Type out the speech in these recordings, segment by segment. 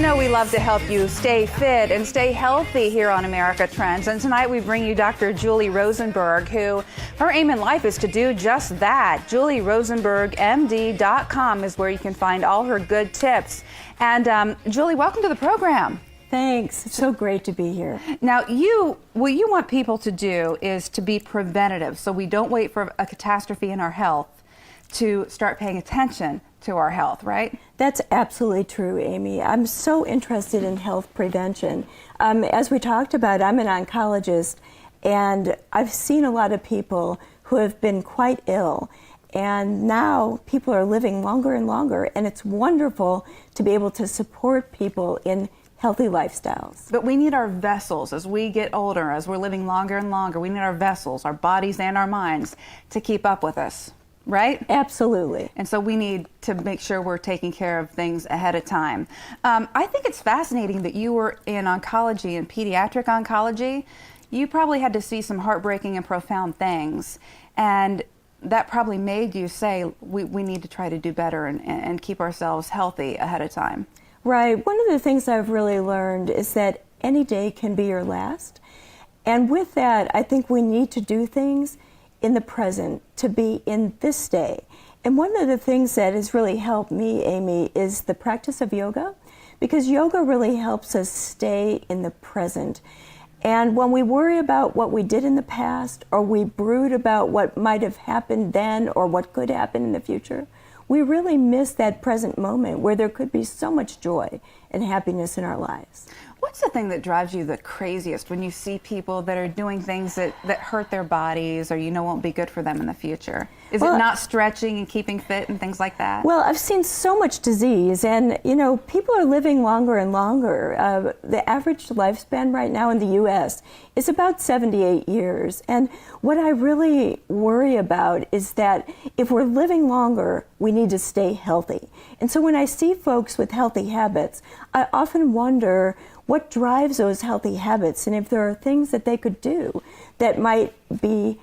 know we love to help you stay fit and stay healthy here on America Trends. And tonight we bring you Dr. Julie Rosenberg, who her aim in life is to do just that. JulieRosenbergMD.com is where you can find all her good tips. And Julie, welcome to the program. Thanks. It's so great to be here. Now, what you want people to do is to be preventative, so we don't wait for a catastrophe in our health to start paying attention to our health, right? That's absolutely true, Amy. I'm so interested in health prevention. As we talked about, I'm an oncologist, and I've seen a lot of people who have been quite ill. And now people are living longer and longer, and it's wonderful to be able to support people in healthy lifestyles. But we need our vessels as we get older, as we're living longer and longer. We need our vessels, our bodies and our minds, to keep up with us, right? Absolutely. And so we need to make sure we're taking care of things ahead of time. I think it's fascinating that you were in oncology and pediatric oncology. You probably had to see some heartbreaking and profound things. And that probably made you say, we need to try to do better and keep ourselves healthy ahead of time. Right. One of the things I've really learned is that any day can be your last. And with that, I think we need to do things in the present, to be in this day. And one of the things that has really helped me, Amy, is the practice of yoga, because yoga really helps us stay in the present. And when we worry about what we did in the past, or we brood about what might have happened then or what could happen in the future, we really miss that present moment where there could be so much joy and happiness in our lives. What's the thing that drives you the craziest when you see people that are doing things that hurt their bodies or won't be good for them in the future? Is it not stretching and keeping fit and things like that? Well, I've seen so much disease, and people are living longer and longer. The average lifespan right now in the U.S. is about 78 years. And what I really worry about is that if we're living longer, we need to stay healthy. And so when I see folks with healthy habits, I often wonder what drives those healthy habits, and if there are things that they could do that might be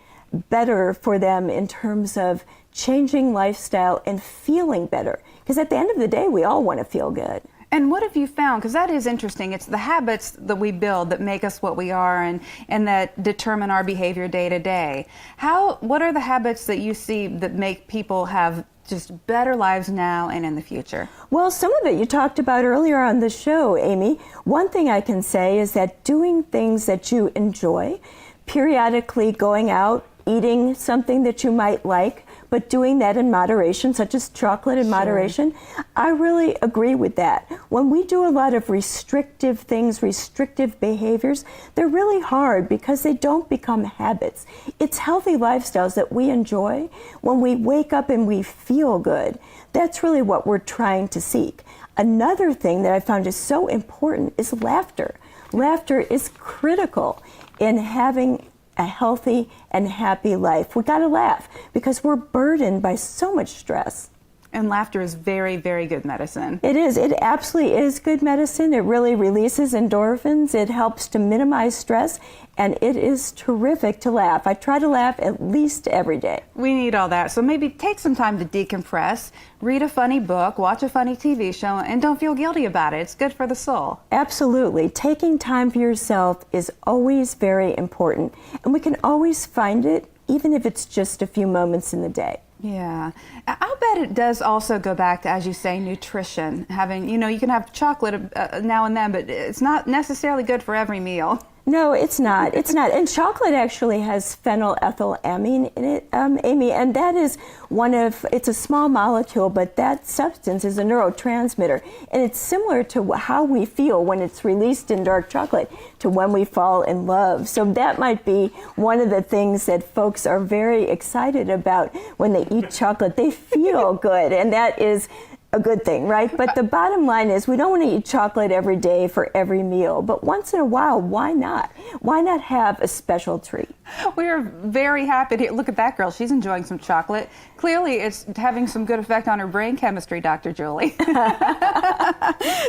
better for them in terms of changing lifestyle and feeling better. Because at the end of the day, we all want to feel good. And what have you found? Because that is interesting. It's the habits that we build that make us what we are and that determine our behavior day to day. What are the habits that you see that make people have just better lives now and in the future? Well, some of it you talked about earlier on the show, Amy. One thing I can say is that doing things that you enjoy, periodically going out, eating something that you might like, but doing that in moderation, such as chocolate in moderation, I really agree with that. When we do a lot of restrictive things, restrictive behaviors, they're really hard because they don't become habits. It's healthy lifestyles that we enjoy when we wake up and we feel good. That's really what we're trying to seek. Another thing that I found is so important is laughter. Laughter is critical in having a healthy and happy life. We gotta laugh because we're burdened by so much stress. And laughter is very, very good medicine. It is. It absolutely is good medicine. It really releases endorphins. It helps to minimize stress, and it is terrific to laugh. I try to laugh at least every day. We need all that. So maybe take some time to decompress, read a funny book, watch a funny TV show, and don't feel guilty about it. It's good for the soul. Absolutely. Taking time for yourself is always very important, and we can always find it, even if it's just a few moments in the day. Yeah. I'll bet it does also go back to, as you say, nutrition. Having, you can have chocolate now and then, but it's not necessarily good for every meal. No, it's not. It's not. And chocolate actually has phenylethylamine in it, Amy, and that is it's a small molecule, but that substance is a neurotransmitter. And it's similar to how we feel when it's released in dark chocolate to when we fall in love. So that might be one of the things that folks are very excited about when they eat chocolate. They feel good, and that is a good thing, right? But the bottom line is we don't want to eat chocolate every day for every meal, but once in a while, why not? Why not have a special treat? We're very happy to look at that girl. She's enjoying some chocolate. Clearly, it's having some good effect on her brain chemistry, Dr. Julie.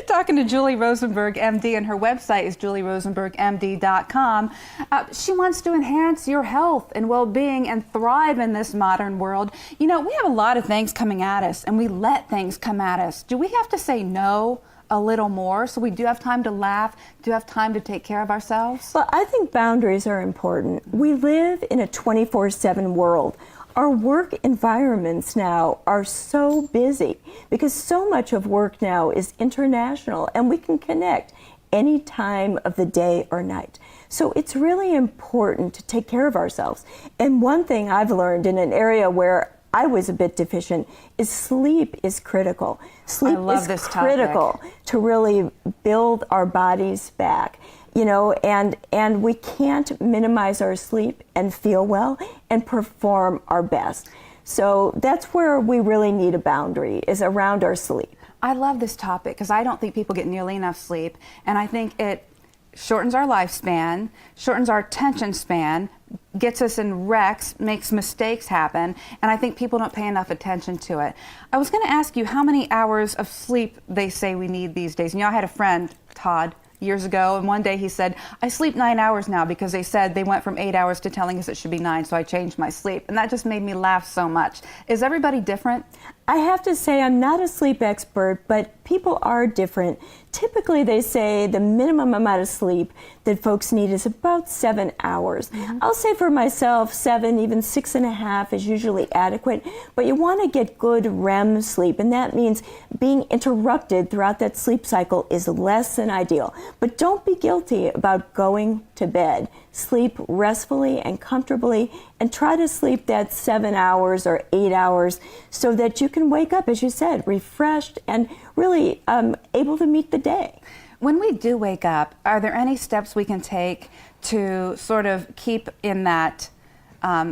Talking to Julie Rosenberg, MD, and her website is JulieRosenbergMD.com. She wants to enhance your health and well-being and thrive in this modern world. We have a lot of things coming at us, and we let things come at us. Do we have to say no a little more so we do have time to laugh, do have time to take care of ourselves? Well, I think boundaries are important. We live in a 24/7 world. Our work environments now are so busy because so much of work now is international and we can connect any time of the day or night. So it's really important to take care of ourselves. And one thing I've learned in an area where I was a bit deficient is sleep is critical. Sleep is critical to really build our bodies back. You know, and we can't minimize our sleep and feel well and perform our best. So that's where we really need a boundary, is around our sleep. I love this topic because I don't think people get nearly enough sleep, and I think it shortens our lifespan, shortens our attention span, gets us in wrecks, makes mistakes happen, and I think people don't pay enough attention to it. I was going to ask you how many hours of sleep they say we need these days. You know, I had a friend, Todd, years ago, and one day he said, I sleep 9 hours now because they said they went from 8 hours to telling us it should be 9, so I changed my sleep. And that just made me laugh so much. Is everybody different? I have to say I'm not a sleep expert, but people are different. Typically they say the minimum amount of sleep that folks need is about 7 hours. Mm-hmm. I'll say for myself 7, even 6.5 is usually adequate, but you want to get good REM sleep, and that means being interrupted throughout that sleep cycle is less than ideal. But don't be guilty about going to bed. Sleep restfully and comfortably and try to sleep that 7 hours or 8 hours so that you can wake up, as you said, refreshed and really able to meet the day. When we do wake up, are there any steps we can take to sort of keep in that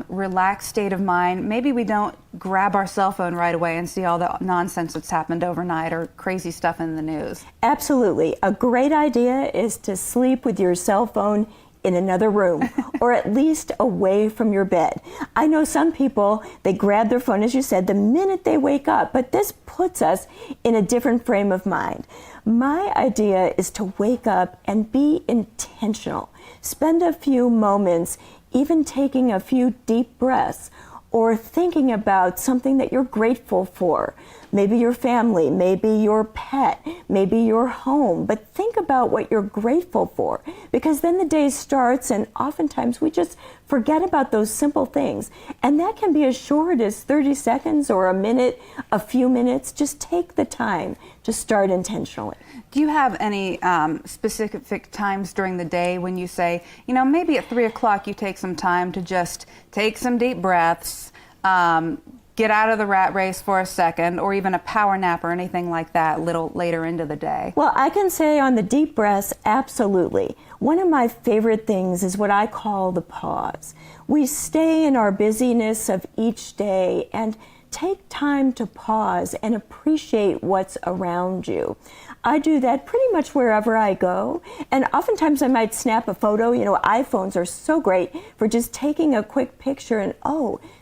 relaxed state of mind? Maybe we don't grab our cell phone right away and see all the nonsense that's happened overnight or crazy stuff in the news. Absolutely. A great idea is to sleep with your cell phone in another room or at least away from your bed. I know some people, they grab their phone, as you said, the minute they wake up, but this puts us in a different frame of mind. My idea is to wake up and be intentional. Spend a few moments even taking a few deep breaths or thinking about something that you're grateful for. Maybe your family, maybe your pet, maybe your home, but think about what you're grateful for, because then the day starts and oftentimes we just forget about those simple things. And that can be as short as 30 seconds or a minute, a few minutes. Just take the time to start intentionally. Do you have any specific times during the day when you say, you know, maybe at 3 o'clock you take some time to just take some deep breaths, get out of the rat race for a second, or even a power nap or anything like that a little later into the day? Well, I can say on the deep breaths, absolutely. One of my favorite things is what I call the pause. We stay in our busyness of each day and take time to pause and appreciate what's around you. I do that pretty much wherever I go, and oftentimes I might snap a photo. You know, iPhones are so great for just taking a quick picture and,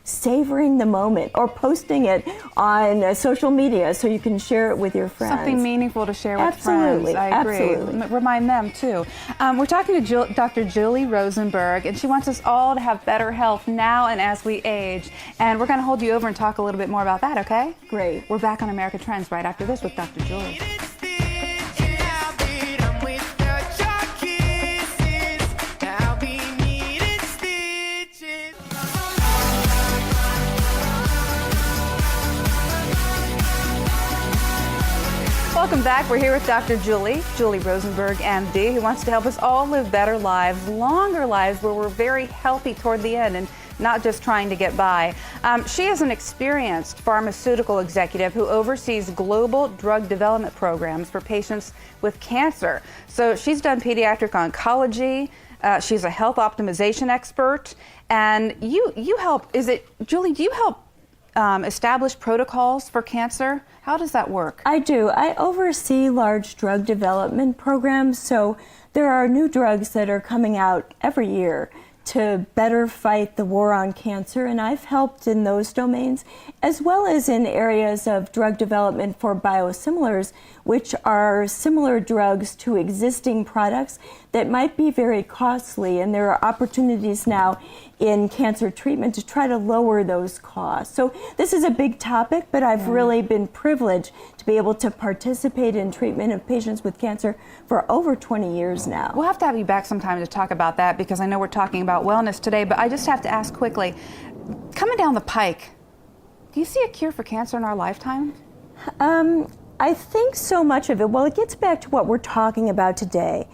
savoring the moment, or posting it on social media so you can share it with your friends. Something meaningful to share with Absolutely. friends. I agree. Absolutely. Remind them too. We're talking to Dr. Julie Rosenberg, and she wants us all to have better health now and as we age. And we're going to hold you over and talk a little bit more about that, okay? Great. We're back on America Trends right after this with Dr. Julie. Welcome back. We're here with Dr. Julie Rosenberg, MD, who wants to help us all live better lives, longer lives where we're very healthy toward the end and not just trying to get by. She is an experienced pharmaceutical executive who oversees global drug development programs for patients with cancer. So she's done pediatric oncology. She's a health optimization expert. And you help, Julie, do you help establish protocols for cancer? How does that work? I do. I oversee large drug development programs, so there are new drugs that are coming out every year to better fight the war on cancer, and I've helped in those domains, as well as in areas of drug development for biosimilars, which are similar drugs to existing products that might be very costly, and there are opportunities now in cancer treatment to try to lower those costs. So this is a big topic, but I've really been privileged to be able to participate in treatment of patients with cancer for over 20 years now. We'll have to have you back sometime to talk about that, because I know we're talking about wellness today, but I just have to ask quickly, coming down the pike, do you see a cure for cancer in our lifetime? I think so much of it, well, it gets back to what we're talking about today.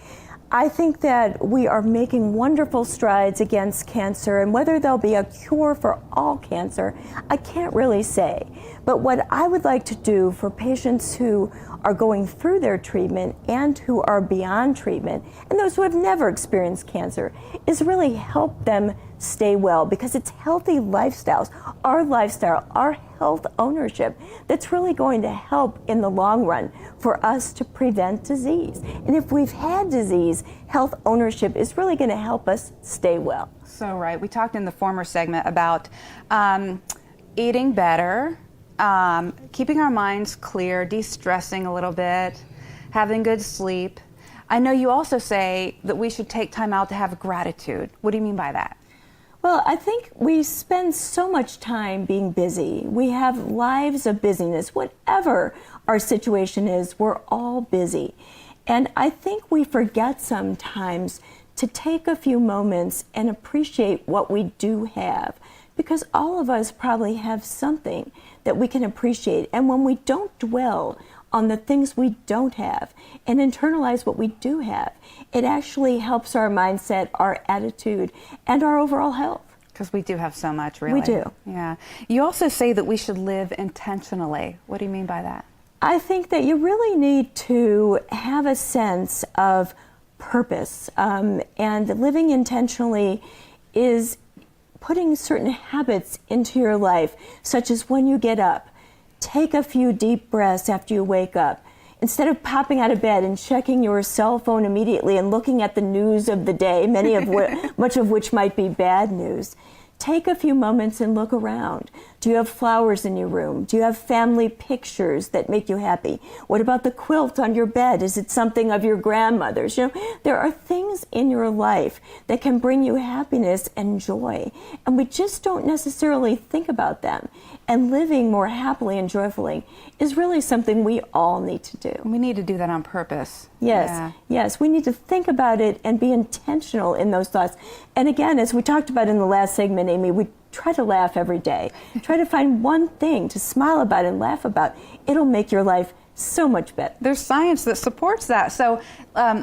I think that we are making wonderful strides against cancer, and whether there'll be a cure for all cancer, I can't really say. But what I would like to do for patients who are going through their treatment and who are beyond treatment, and those who have never experienced cancer, is really help them stay well, because it's healthy lifestyles, our lifestyle, our health ownership, that's really going to help in the long run for us to prevent disease. And if we've had disease, health ownership is really going to help us stay well. So right. We talked in the former segment about eating better, keeping our minds clear, de-stressing a little bit, having good sleep. I know you also say that we should take time out to have gratitude. What do you mean by that? Well, I think we spend so much time being busy. We have lives of busyness. Whatever our situation is, we're all busy. And I think we forget sometimes to take a few moments and appreciate what we do have, because all of us probably have something that we can appreciate. And when we don't dwell on the things we don't have and internalize what we do have, it actually helps our mindset, our attitude, and our overall health. Because we do have so much, really. We do. Yeah. You also say that we should live intentionally. What do you mean by that? I think that you really need to have a sense of purpose, and living intentionally is putting certain habits into your life, such as when you get up, take a few deep breaths after you wake up. Instead of popping out of bed and checking your cell phone immediately and looking at the news of the day, much of which might be bad news, take a few moments and look around. Do you have flowers in your room? Do you have family pictures that make you happy? What about the quilt on your bed? Is it something of your grandmother's? You know, there are things in your life that can bring you happiness and joy, and we just don't necessarily think about them. And living more happily and joyfully is really something we all need to do. We need to do that on purpose. Yes, yes, we need to think about it and be intentional in those thoughts. And again, as we talked about in the last segment, Amy, we try to laugh every day. Try to find one thing to smile about and laugh about. It'll make your life so much better. There's science that supports that. So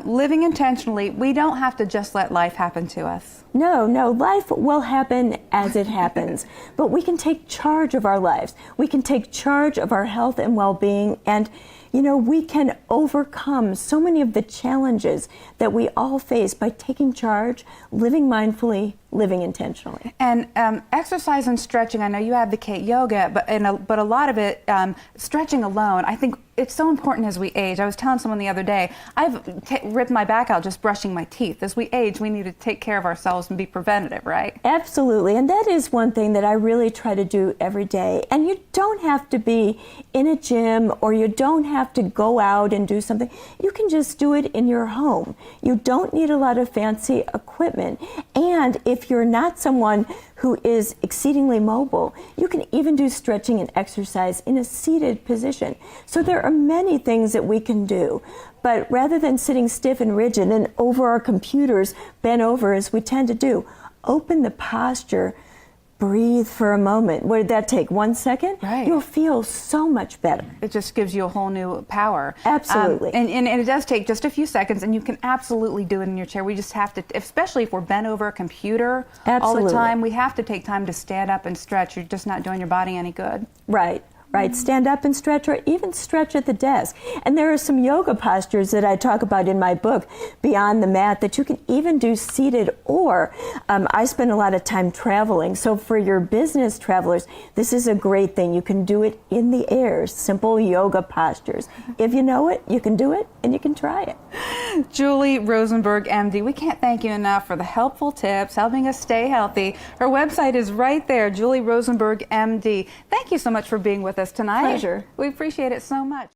living intentionally, we don't have to just let life happen to us. No, life will happen as it happens, but we can take charge of our lives. We can take charge of our health and well-being, and you know, we can overcome so many of the challenges that we all face by taking charge, living mindfully, living intentionally. And exercise and stretching, I know you advocate yoga, but a lot of it, stretching alone, I think it's so important as we age. I was telling someone the other day, I've ripped my back out just brushing my teeth. As we age, we need to take care of ourselves and be preventative, right? Absolutely, and that is one thing that I really try to do every day. And you don't have to be in a gym, or you don't have to go out and do something. You can just do it in your home. You don't need a lot of fancy equipment. And if you're not someone who is exceedingly mobile, you can even do stretching and exercise in a seated position. So there are many things that we can do. But rather than sitting stiff and rigid and over our computers, bent over as we tend to do, open the posture, breathe for a moment. What did that take? 1 second? Right. You'll feel so much better. It just gives you a whole new power. Absolutely. And it does take just a few seconds, and you can absolutely do it in your chair. We just have to, especially if we're bent over a computer all the time, we have to take time to stand up and stretch. You're just not doing your body any good. Right. Right, stand up and stretch, or even stretch at the desk. And there are some yoga postures that I talk about in my book, Beyond the Mat, that you can even do seated, or I spend a lot of time traveling. So for your business travelers, this is a great thing. You can do it in the air, simple yoga postures. If you know it, you can do it, and you can try it. Julie Rosenberg, MD, we can't thank you enough for the helpful tips, helping us stay healthy. Her website is right there, Julie Rosenberg, MD. Thank you so much for being with us tonight. Pleasure. We appreciate it so much.